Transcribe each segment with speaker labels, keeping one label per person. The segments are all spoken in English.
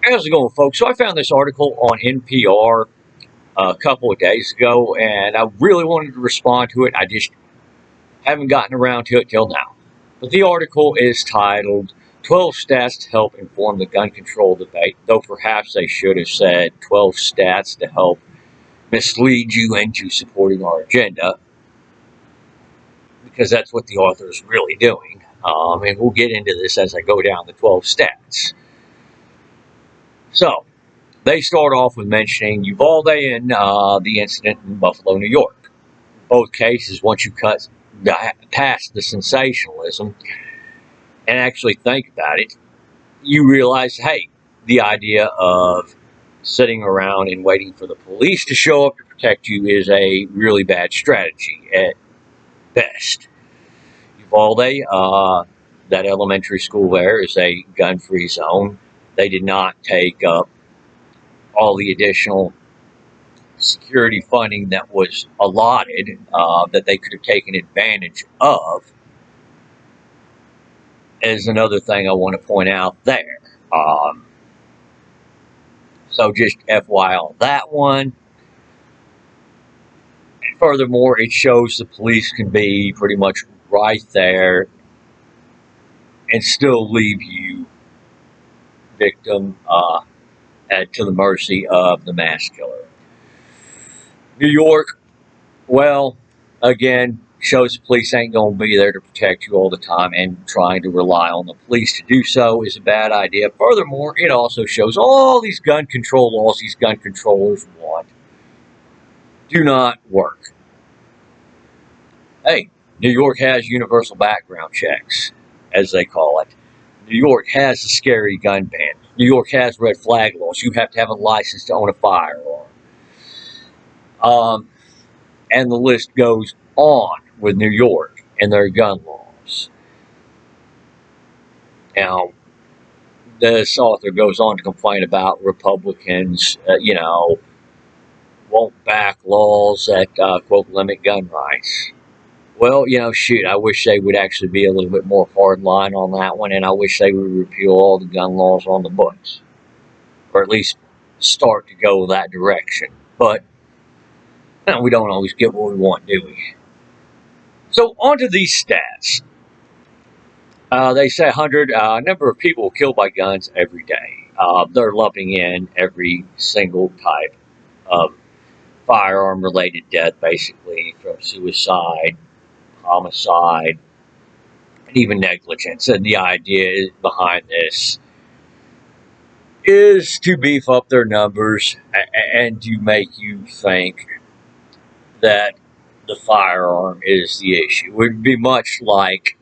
Speaker 1: How's it going, folks? So I found this article on NPR a couple of days ago, and I really wanted to respond to it. I just haven't gotten around to it till now. But the article is titled 12 Stats to Help Inform the Gun Control Debate, though perhaps they should have said 12 Stats to help mislead you into supporting our agenda, because that's what the author is really doing. And we'll get into this as I go down the 12 stats. So, they start off with mentioning Uvalde and the incident in Buffalo, New York. Both cases, once you cut past the sensationalism and actually think about it, you realize, hey, the idea of sitting around and waiting for the police to show up to protect you is a really bad strategy at best. Uvalde, that elementary school there, is a gun-free zone. They did not take up all the additional security funding that was allotted that they could have taken advantage of, is another thing I want to point out there. So just FYI on that one. And furthermore, it shows the police can be pretty much right there and still leave you victim to the mercy of the mass killer. New York, well, again, shows the police ain't going to be there to protect you all the time, and trying to rely on the police to do so is a bad idea. Furthermore, it also shows all these gun control laws these gun controllers want do not work. Hey, New York has universal background checks, as they call it. New York has a scary gun ban. New York has red flag laws. You have to have a license to own a firearm. And the list goes on with New York and their gun laws. Now, this author goes on to complain about Republicans, won't back laws that, quote, limit gun rights. Well, shoot, I wish they would actually be a little bit more hardline on that one, and I wish they would repeal all the gun laws on the books, or at least start to go that direction. But we don't always get what we want, do we? So, on to these stats. They say 100 number of people killed by guns every day. They're lumping in every single type of firearm-related death, basically, from suicide, homicide, and even negligence. And the idea behind this is to beef up their numbers and to make you think that the firearm is the issue. It would be much like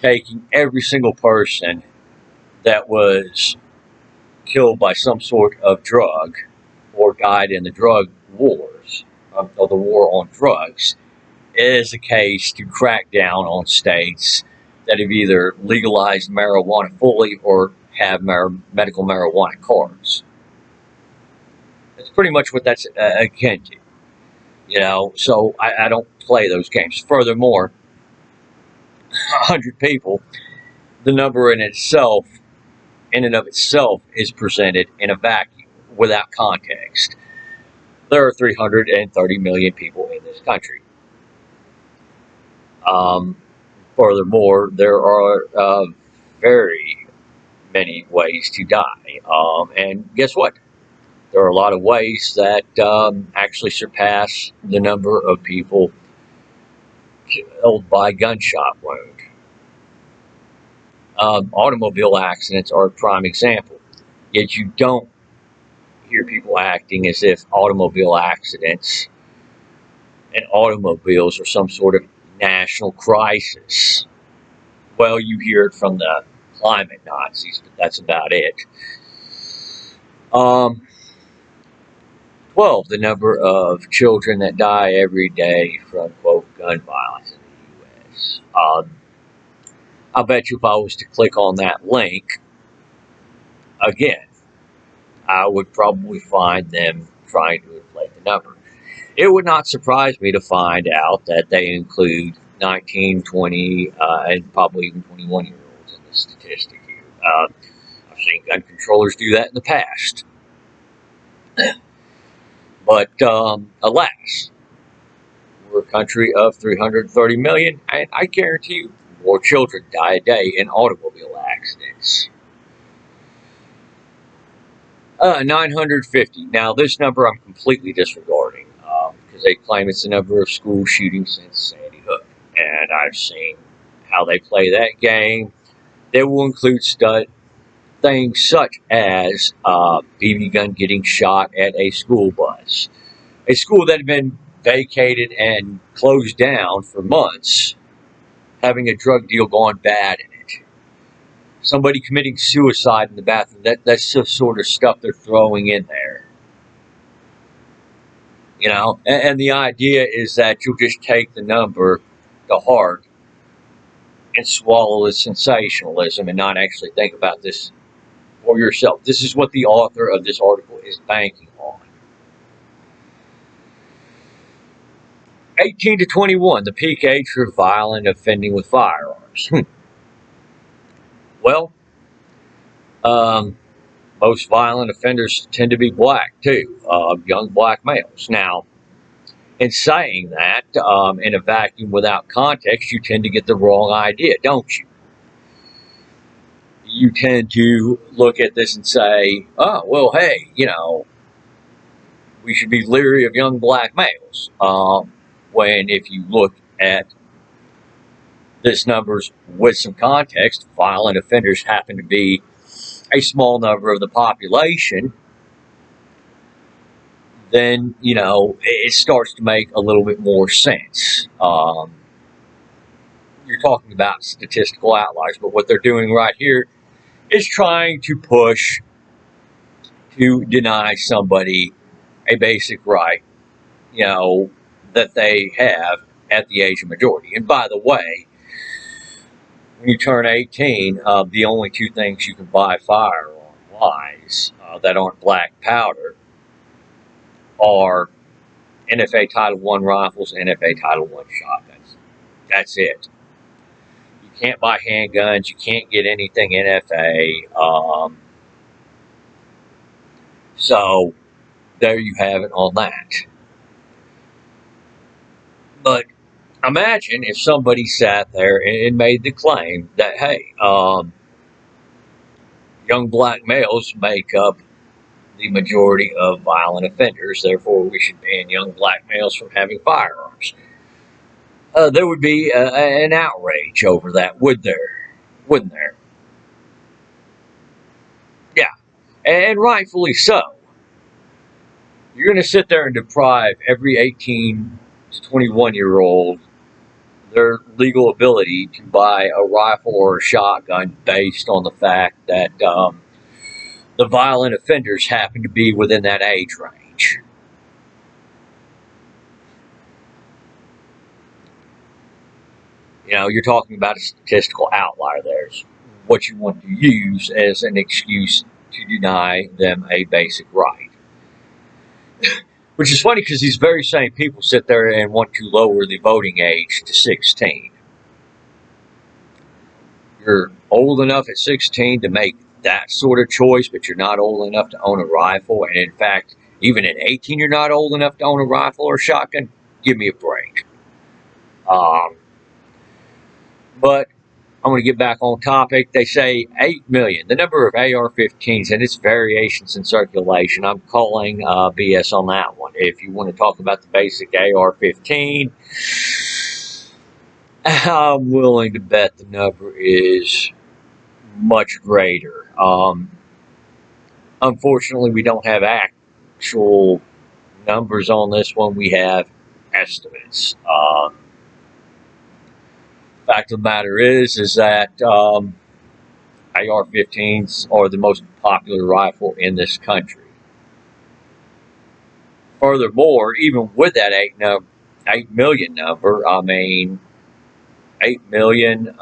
Speaker 1: taking every single person that was killed by some sort of drug or died in the drug wars, of the war on drugs, is a case to crack down on states that have either legalized marijuana fully or have medical marijuana cards. That's pretty much what that's akin to. So I don't play those games. Furthermore, 100 people, the number in and of itself, is presented in a vacuum without context. There are 330 million people in this country. Furthermore, there are very many ways to die. And guess what? There are a lot of ways that actually surpass the number of people killed by gunshot wound. Automobile accidents are a prime example. Yet you don't hear people acting as if automobile accidents and automobiles are some sort of national crisis. Well, you hear it from the climate Nazis, but that's about it. 12, the number of children that die every day from, quote, gun violence in the U.S. I bet you if I was to click on that link, again, I would probably find them trying to inflate the number. It would not surprise me to find out that they include 19, 20, and probably even 21-year-olds in the statistic here. I've seen gun controllers do that in the past. But alas, we're a country of 330 million, and I guarantee you more children die a day in automobile accidents. 950. Now, this number I'm completely disregarding because they claim it's the number of school shootings since Sandy Hook. And I've seen how they play that game. They will include things such as BB gun getting shot at a school bus. A school that had been vacated and closed down for months, having a drug deal gone bad in it. Somebody committing suicide in the bathroom. That's the sort of stuff they're throwing in there. You know, and the idea is that you'll just take the number to heart and swallow the sensationalism and not actually think about this for yourself. This is what the author of this article is banking on. 18 to 21, the peak age for violent offending with firearms. Well, most violent offenders tend to be black, too, young black males. Now, in saying that, in a vacuum without context, you tend to get the wrong idea, don't you? You tend to look at this and say, oh, well, hey, you know, we should be leery of young black males. When if you look at this numbers with some context, violent offenders happen to be a small number of the population, then, you know, it starts to make a little bit more sense. You're talking about statistical outliers, but what they're doing right here is trying to push to deny somebody a basic right, you know, that they have at the age of majority. And by the way, when you turn 18, the only two things you can buy firearm-wise that aren't black powder are NFA Title I rifles, NFA Title I shotguns. That's it. You can't buy handguns. You can't get anything NFA. So there you have it on that. But imagine if somebody sat there and made the claim that, hey, young black males make up the majority of violent offenders, therefore we should ban young black males from having firearms. There would be an outrage over that, would there? Wouldn't there? Yeah, and rightfully so. You're going to sit there and deprive every 18 to 21-year-old their legal ability to buy a rifle or a shotgun based on the fact that the violent offenders happen to be within that age range. You know, you're talking about a statistical outlier there. It's what you want to use as an excuse to deny them a basic right. Which is funny because these very same people sit there and want to lower the voting age to 16. You're old enough at 16 to make that sort of choice, but you're not old enough to own a rifle. And in fact, even at 18, you're not old enough to own a rifle or a shotgun. Give me a break. But I'm going to get back on topic. They say 8 million, the number of AR-15s and its variations in circulation. I'm calling BS on that one. If you want to talk about the basic AR-15, I'm willing to bet the number is much greater. Unfortunately, we don't have actual numbers on this one. We have estimates. Fact of the matter is that AR-15s are the most popular rifle in this country. Furthermore, even with that 8 million number, I mean, 8 million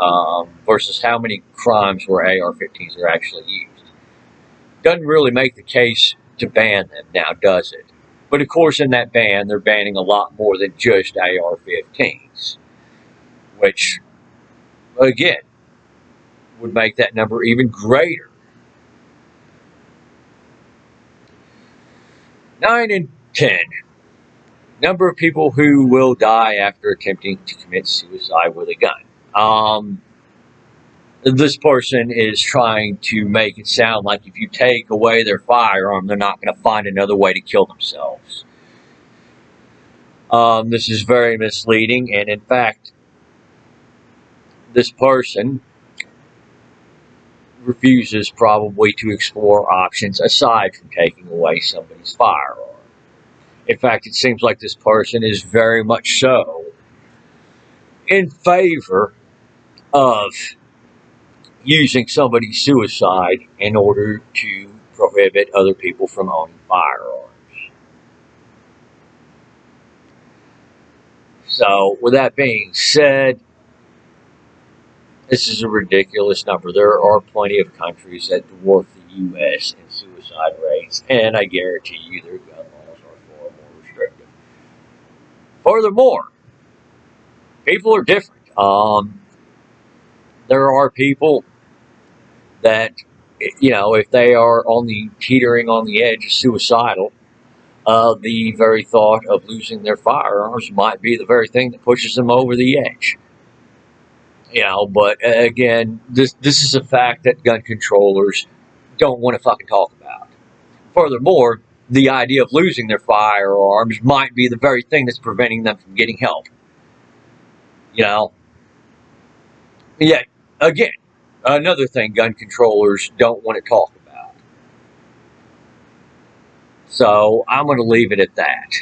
Speaker 1: versus how many crimes where AR-15s are actually used. Doesn't really make the case to ban them now, does it? But of course, in that ban, they're banning a lot more than just AR-15s, which, again, would make that number even greater. 9 and 10. Number of people who will die after attempting to commit suicide with a gun. This person is trying to make it sound like if you take away their firearm, they're not going to find another way to kill themselves. This is very misleading, and in fact, this person refuses probably to explore options aside from taking away somebody's firearm. In fact, it seems like this person is very much so in favor of using somebody's suicide in order to prohibit other people from owning firearms. So, with that being said, this is a ridiculous number. There are plenty of countries that dwarf the U.S. in suicide rates, and I guarantee you their gun laws are far more restrictive. Furthermore, people are different. There are people that, if they are teetering on the edge of suicidal, the very thought of losing their firearms might be the very thing that pushes them over the edge. But again, this is a fact that gun controllers don't want to fucking talk about. Furthermore, the idea of losing their firearms might be the very thing that's preventing them from getting help. Yeah, again, another thing gun controllers don't want to talk about. So I'm going to leave it at that,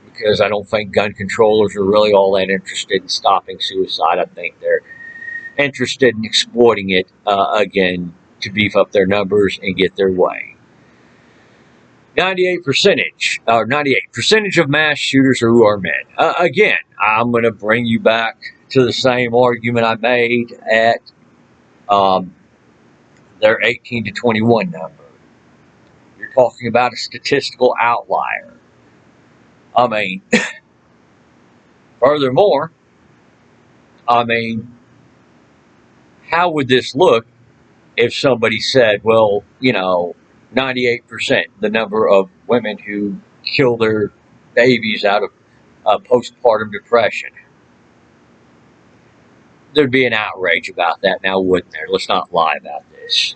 Speaker 1: because I don't think gun controllers are really all that interested in stopping suicide. I think they're interested in exploiting it, again, to beef up their numbers and get their way. 98% of mass shooters who are men. Again, I'm going to bring you back to the same argument I made at their 18 to 21 number. You're talking about a statistical outlier. Furthermore, how would this look if somebody said, well, 98%, the number of women who kill their babies out of postpartum depression? There'd be an outrage about that now, wouldn't there? Let's not lie about this.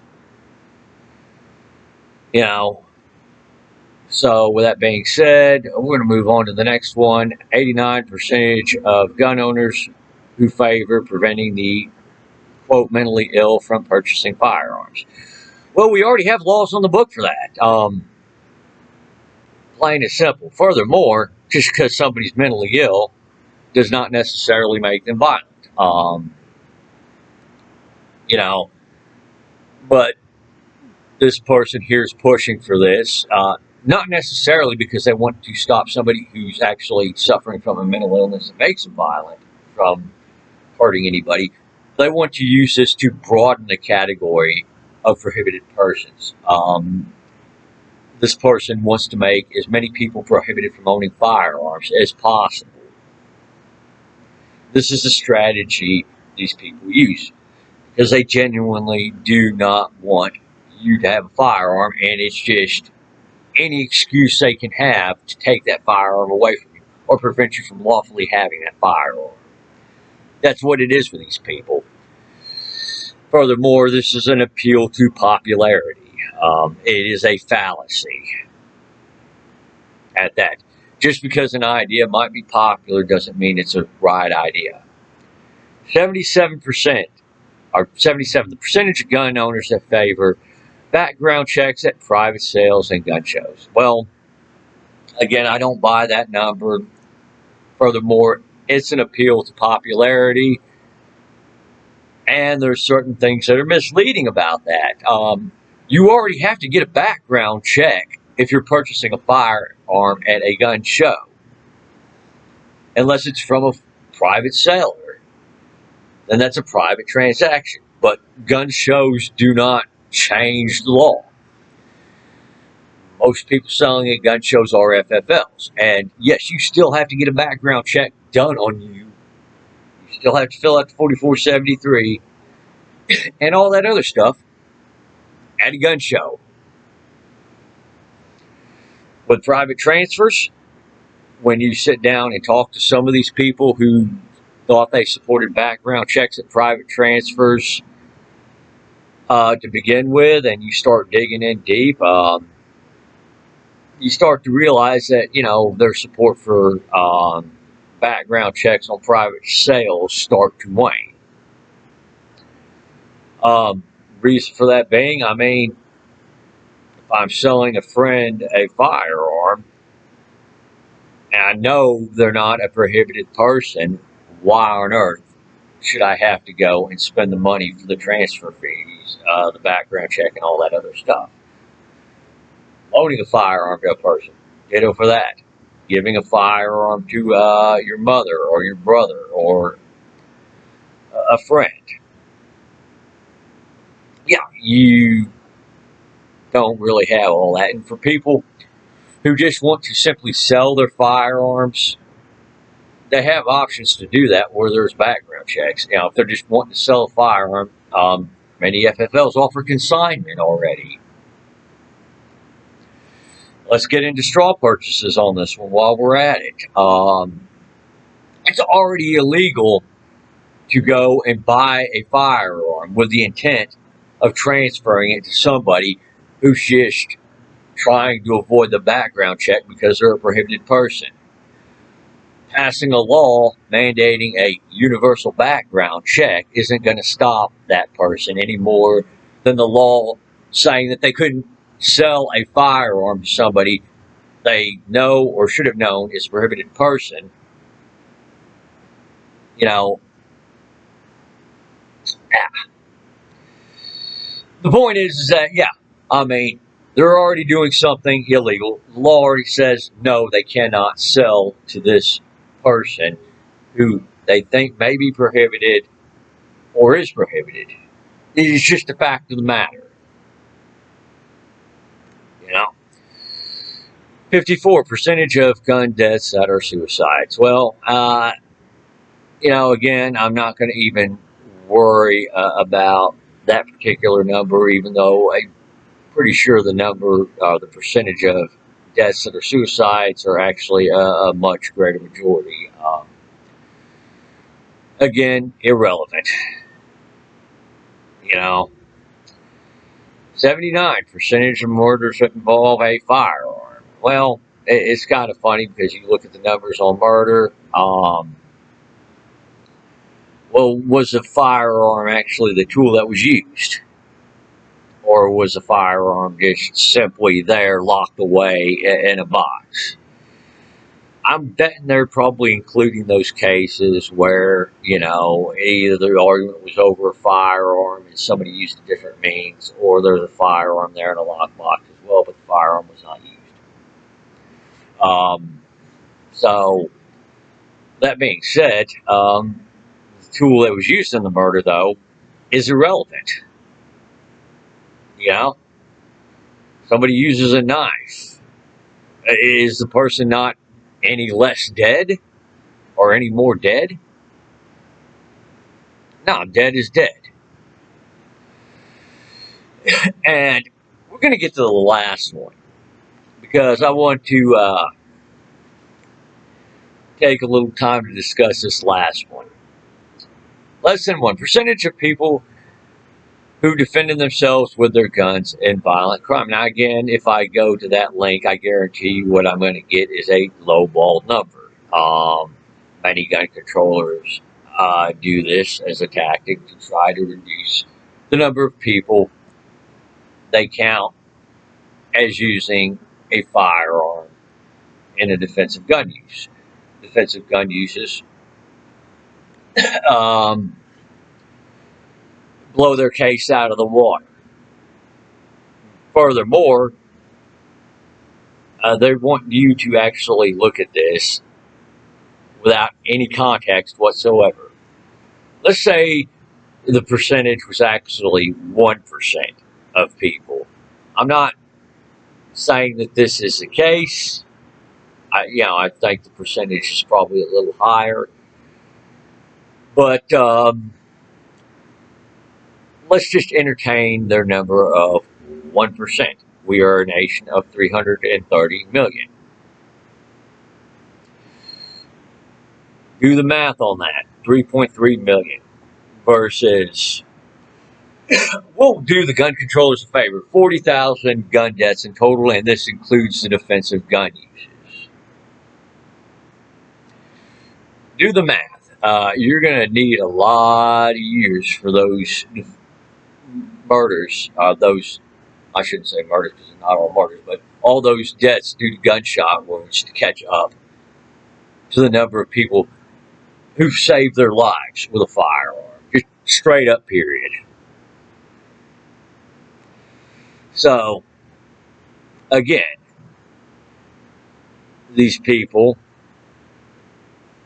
Speaker 1: So with that being said, we're going to move on to the next one. 89% of gun owners who favor preventing the, quote, mentally ill from purchasing firearms. Well, we already have laws on the book for that. Plain and simple. Furthermore, just because somebody's mentally ill does not necessarily make them violent. But this person here is pushing for this, not necessarily because they want to stop somebody who's actually suffering from a mental illness that makes them violent from hurting anybody. They want to use this to broaden the category of prohibited persons. This person wants to make as many people prohibited from owning firearms as possible. This is a strategy these people use because they genuinely do not want you to have a firearm, and it's just any excuse they can have to take that firearm away from you or prevent you from lawfully having that firearm. That's what it is for these people. Furthermore, this is an appeal to popularity. It is a fallacy at that. Just because an idea might be popular doesn't mean it's a right idea. 77%, the percentage of gun owners that favor background checks at private sales and gun shows. Well, again, I don't buy that number. Furthermore, it's an appeal to popularity, and there's certain things that are misleading about that. You already have to get a background check if you're purchasing a firearm at a gun show, unless it's from a private seller. Then that's a private transaction. But gun shows do not change the law. Most people selling at gun shows are FFLs. And yes, you still have to get a background check done on you. You still have to fill out the 4473 and all that other stuff at a gun show. With private transfers, when you sit down and talk to some of these people who thought they supported background checks and private transfers to begin with, and you start digging in deep, you start to realize that, their support for background checks on private sales start to wane. Reason for that being, if I'm selling a friend a firearm and I know they're not a prohibited person, why on earth should I have to go and spend the money for the transfer fees, the background check, and all that other stuff? Loaning a firearm to a person, ditto for that. Giving a firearm to your mother or your brother or a friend. Yeah, you don't really have all that. And for people who just want to simply sell their firearms, they have options to do that where there's background checks. If they're just wanting to sell a firearm, many FFLs offer consignment already. Let's get into straw purchases on this one while we're at it. It's already illegal to go and buy a firearm with the intent of transferring it to somebody who's just trying to avoid the background check because they're a prohibited person. Passing a law mandating a universal background check isn't going to stop that person any more than the law saying that they couldn't sell a firearm to somebody they know or should have known is a prohibited person. The point is that, they're already doing something illegal. The law already says, no, they cannot sell to this person who they think may be prohibited or is prohibited. It's just a fact of the matter. 54% of gun deaths that are suicides. Well, again, I'm not going to even worry about that particular number, even though I'm pretty sure the percentage of deaths that are suicides are actually a much greater majority. Again, irrelevant. 79% of murders involve a firearm. Well, it's kind of funny because you look at the numbers on murder. Was a firearm actually the tool that was used? Or was a firearm just simply there, locked away in a box? I'm betting they're probably including those cases where, either the argument was over a firearm and somebody used a different means, or there's a firearm there in a lockbox as well, but the firearm was not used. So, that being said, the tool that was used in the murder, though, is irrelevant. Somebody uses a knife. Is the person not any less dead or any more dead? No, dead is dead. And we're going to get to the last one because I want to take a little time to discuss this last one. Less than 1% of people who defended themselves with their guns in violent crime. Now, again, if I go to that link, I guarantee you what I'm going to get is a lowball number. Many gun controllers do this as a tactic to try to reduce the number of people they count as using a firearm in a defensive gun use. Defensive gun uses blow their case out of the water. Furthermore, they want you to actually look at this without any context whatsoever. Let's say the percentage was actually 1% of people. I'm not saying that this is the case. I think the percentage is probably a little higher. But let's just entertain their number of 1%. We are a nation of 330 million. Do the math on that. 3.3 million versus, we'll do the gun controllers a favor, 40,000 gun deaths in total, and this includes the defensive gun uses. Do the math. You're going to need a lot of years for those murders, I shouldn't say murders because they're not all murders, but all those deaths due to gunshot wounds to catch up to the number of people who've saved their lives with a firearm. Just straight up, period. So, again, these people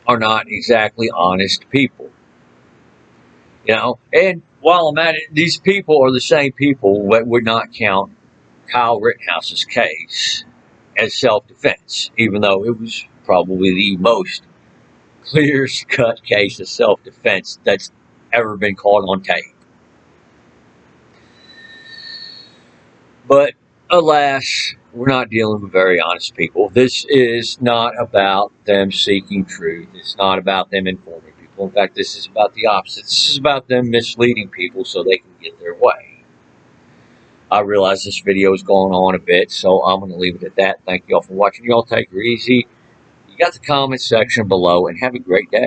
Speaker 1: are not exactly honest people. And while I'm at it, these people are the same people that would not count Kyle Rittenhouse's case as self-defense, even though it was probably the most clear-cut case of self-defense that's ever been caught on tape. But alas, we're not dealing with very honest people. This is not about them seeking truth. It's not about them informing people. In fact, this is about the opposite. This is about them misleading people so they can get their way. I realize this video is going on a bit, so I'm going to leave it at that. Thank you all for watching. You all take it easy. You got the comment section below, and have a great day.